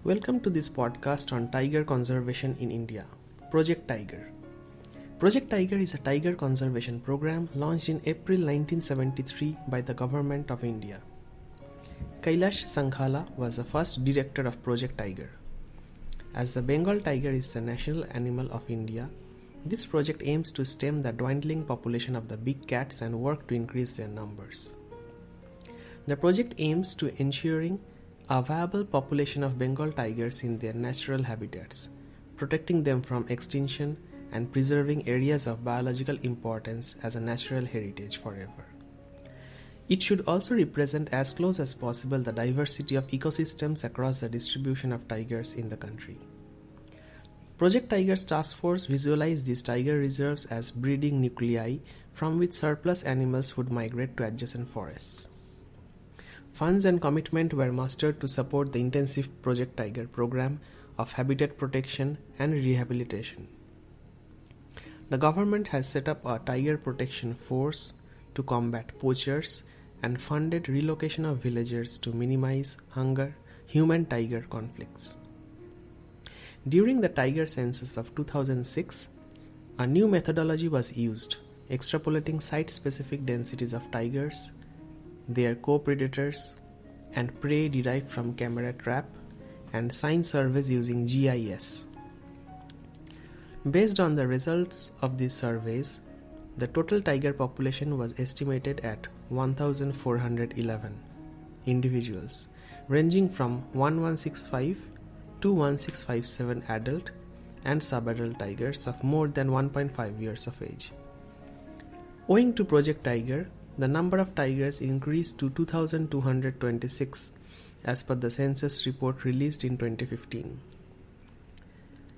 Welcome to this podcast on tiger conservation in India, Project Tiger. Project Tiger is a tiger conservation program launched in April 1973 by the Government of India. Kailash Sankhala was the first director of Project Tiger. As the Bengal tiger is the national animal of India, this project aims to stem the dwindling population of the big cats and work to increase their numbers. The project aims to ensuring a viable population of Bengal tigers in their natural habitats, protecting them from extinction and preserving areas of biological importance as a natural heritage forever. It should also represent as close as possible the diversity of ecosystems across the distribution of tigers in the country. Project Tiger's task force visualized these tiger reserves as breeding nuclei from which surplus animals would migrate to adjacent forests. Funds and commitment were mustered to support the intensive Project Tiger program of habitat protection and rehabilitation. The government has set up a tiger protection force to combat poachers and funded relocation of villagers to minimize human-tiger conflicts. During the tiger census of 2006, a new methodology was used, extrapolating site-specific densities of tigers, their co-predators, and prey derived from camera trap and sign surveys using GIS. Based on the results of these surveys, the total tiger population was estimated at 1,411 individuals, ranging from 1165 to 1657 adult and sub-adult tigers of more than 1.5 years of age. Owing to Project Tiger, the number of tigers increased to 2,226 as per the census report released in 2015.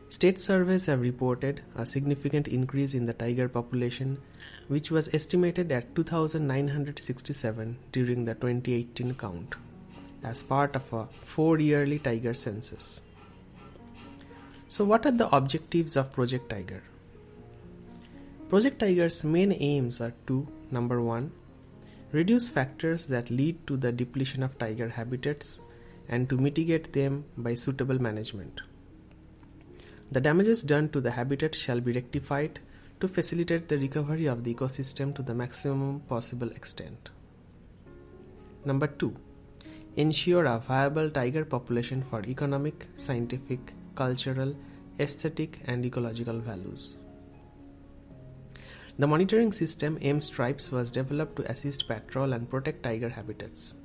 State surveys have reported a significant increase in the tiger population, which was estimated at 2,967 during the 2018 count, as part of a 4-yearly tiger census. So what are the objectives of Project Tiger? Project Tiger's main aims are to, number 1, reduce factors that lead to the depletion of tiger habitats and to mitigate them by suitable management. The damages done to the habitat shall be rectified to facilitate the recovery of the ecosystem to the maximum possible extent. Number 2, ensure a viable tiger population for economic, scientific, cultural, aesthetic, and ecological values. The monitoring system M-Stripes was developed to assist patrol and protect tiger habitats.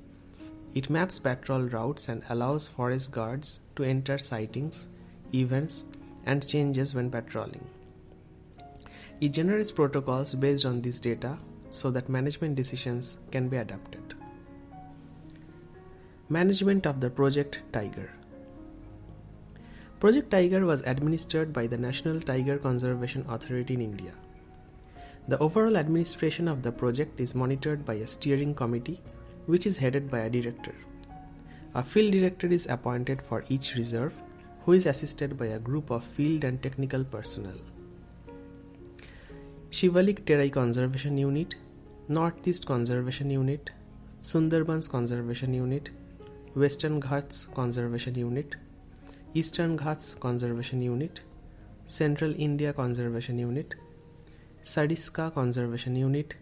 It maps patrol routes and allows forest guards to enter sightings, events, and changes when patrolling. It generates protocols based on this data so that management decisions can be adapted. Management of the Project Tiger. Project Tiger was administered by the National Tiger Conservation Authority in India. The overall administration of the project is monitored by a steering committee, which is headed by a director. A field director is appointed for each reserve, who is assisted by a group of field and technical personnel. Shivalik Terai Conservation Unit, Northeast Conservation Unit, Sundarbans Conservation Unit, Western Ghats Conservation Unit, Eastern Ghats Conservation Unit, Central India Conservation Unit, Sadiska Conservation Unit,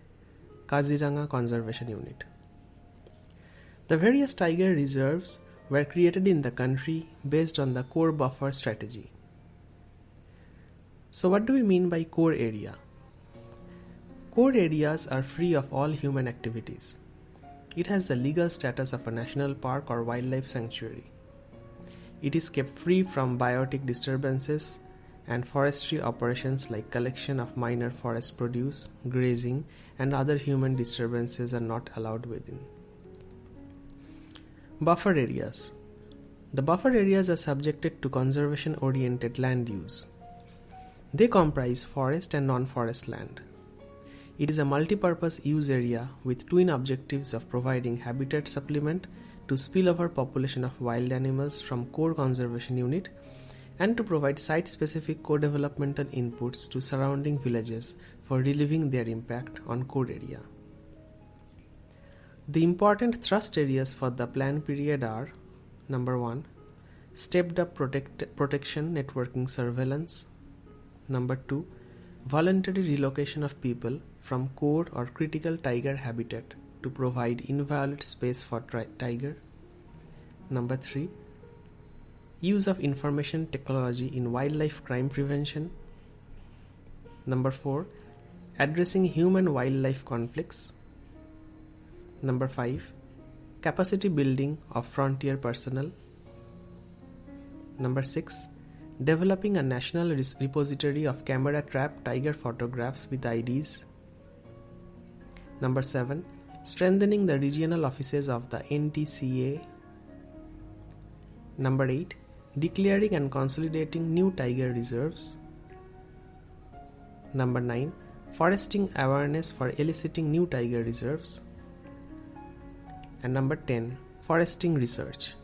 Kaziranga Conservation Unit. The various tiger reserves were created in the country based on the core buffer strategy. So what do we mean by core area? Core areas are free of all human activities. It has the legal status of a national park or wildlife sanctuary. It is kept free from biotic disturbances and forestry operations like collection of minor forest produce, grazing, and other human disturbances are not allowed within. Buffer areas. The buffer areas are subjected to conservation-oriented land use. They comprise forest and non-forest land. It is a multi-purpose use area with twin objectives of providing habitat supplement to spillover population of wild animals from core conservation unit and to provide site-specific co-developmental inputs to surrounding villages for relieving their impact on core area. The important thrust areas for the plan period are: number 1, stepped up protection networking surveillance. Number 2, voluntary relocation of people from core or critical tiger habitat to provide inviolate space for tiger. Number 3, use of information technology in wildlife crime prevention. Number 4, addressing human-wildlife conflicts. Number 5, capacity building of frontier personnel. Number 6, developing a national repository of camera-trapped tiger photographs with IDs. Number 7, strengthening the regional offices of the NTCA. Number 8, declaring and consolidating new tiger reserves. Number 9, foresting awareness for eliciting new tiger reserves. And number 10, foresting research.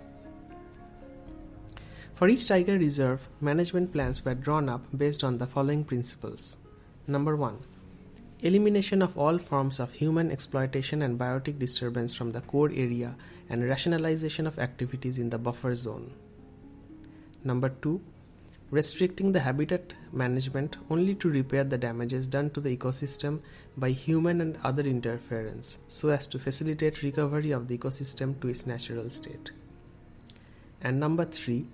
For each tiger reserve, management plans were drawn up based on the following principles. Number 1, elimination of all forms of human exploitation and biotic disturbance from the core area and rationalization of activities in the buffer zone. Number 2, restricting the habitat management only to repair the damages done to the ecosystem by human and other interference so as to facilitate recovery of the ecosystem to its natural state. And number 3,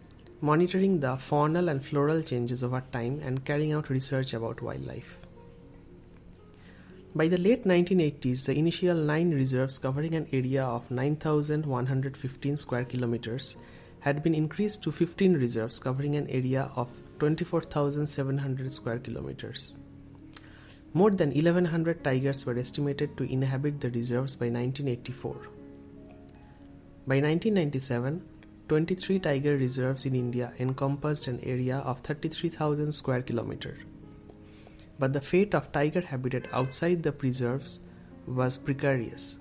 monitoring the faunal and floral changes over time and carrying out research about wildlife. By the late 1980s, the initial 9 reserves covering an area of 9,115 square kilometers had been increased to 15 reserves covering an area of 24,700 square kilometers. More than 1,100 tigers were estimated to inhabit the reserves by 1984. By 1997, 23 tiger reserves in India encompassed an area of 33,000 square kilometers. But the fate of tiger habitat outside the preserves was precarious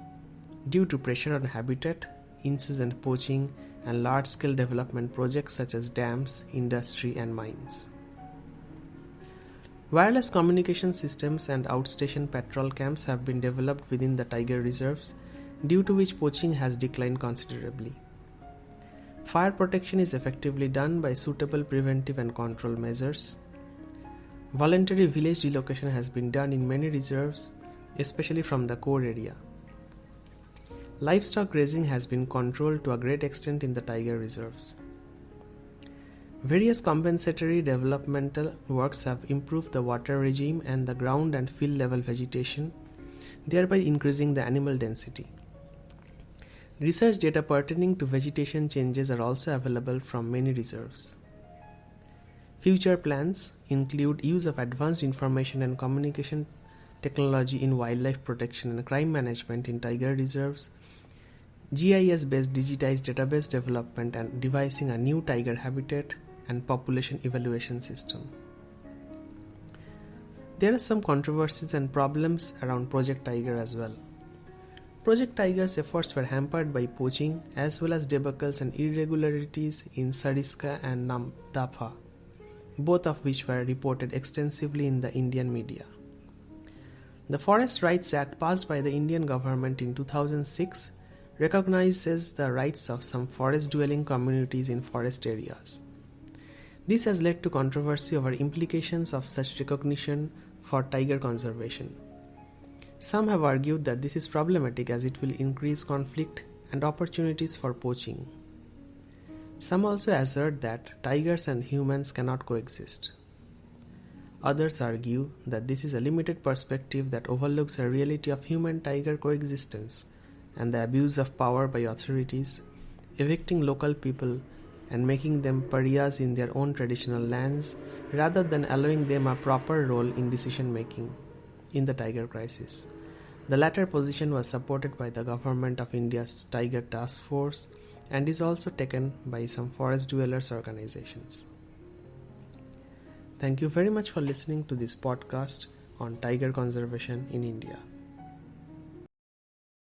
due to pressure on habitat, incessant poaching, and large-scale development projects such as dams, industry, and mines. Wireless communication systems and outstation patrol camps have been developed within the tiger reserves, due to which poaching has declined considerably. Fire protection is effectively done by suitable preventive and control measures. Voluntary village relocation has been done in many reserves, especially from the core area. Livestock grazing has been controlled to a great extent in the tiger reserves. Various compensatory developmental works have improved the water regime and the ground and field level vegetation, thereby increasing the animal density. Research data pertaining to vegetation changes are also available from many reserves. Future plans include use of advanced information and communication technology in wildlife protection and crime management in tiger reserves, GIS-based digitized database development and devising a new tiger habitat and population evaluation system. There are some controversies and problems around Project Tiger as well. Project Tiger's efforts were hampered by poaching as well as debacles and irregularities in Sariska and Namdapha, both of which were reported extensively in the Indian media. The Forest Rights Act passed by the Indian government in 2006 recognizes the rights of some forest-dwelling communities in forest areas. This has led to controversy over implications of such recognition for tiger conservation. Some have argued that this is problematic as it will increase conflict and opportunities for poaching. Some also assert that tigers and humans cannot coexist. Others argue that this is a limited perspective that overlooks the reality of human-tiger coexistence and the abuse of power by authorities, evicting local people and making them pariahs in their own traditional lands rather than allowing them a proper role in decision-making in the tiger crisis. The latter position was supported by the Government of India's Tiger Task Force and is also taken by some forest dwellers organizations. Thank you very much for listening to this podcast on tiger conservation in India.